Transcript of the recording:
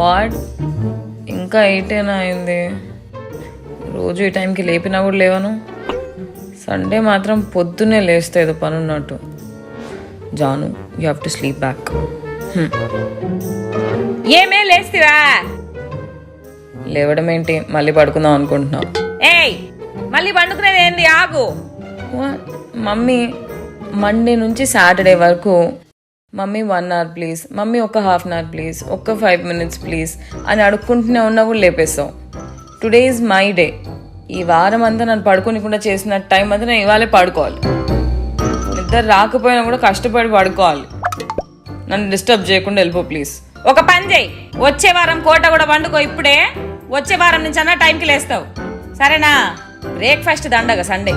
God, ఇంకా 8 అయింది. రోజు ఈ టైంకి లేపినా కూడా లేవను. సండే మాత్రం పొద్దున్నే లేస్తే ఏదో పని ఉన్నట్టు. జాను, you have to sleep back. ఏమే లేస్తివా? లేవడం ఏంటి, మళ్ళీ పడుకుందాం అనుకుంటున్నావు? ఏయ్, మళ్ళీ పండుకునేది ఏంది? ఆగు. మమ్మీ, మండే నుంచి సాటర్డే వరకు మమ్మీ 1 hour ప్లీజ్, మమ్మీ ఒక ½ hour ప్లీజ్, ఒక్క 5 minutes ప్లీజ్ అని అడుక్కుంటూనే ఉన్నా కూడా లేపేస్తావు. Today is my day. ఈ వారం అంతా నన్ను పడుకోనికుండా చేసిన టైం అంతా నేను ఇవాళే పడుకోవాలి. నిద్ర రాకపోయినా కూడా కష్టపడి పడుకోవాలి. నన్ను డిస్టర్బ్ చేయకుండా వెళ్ళిపో ప్లీజ్. ఒక పని చేయి, వచ్చే వారం కోట కూడా పండుకో. ఇప్పుడే వచ్చే వారం నుంచి అన్నా టైంకి లేస్తావు, సరేనా? బ్రేక్ఫాస్ట్ దండగా సండే.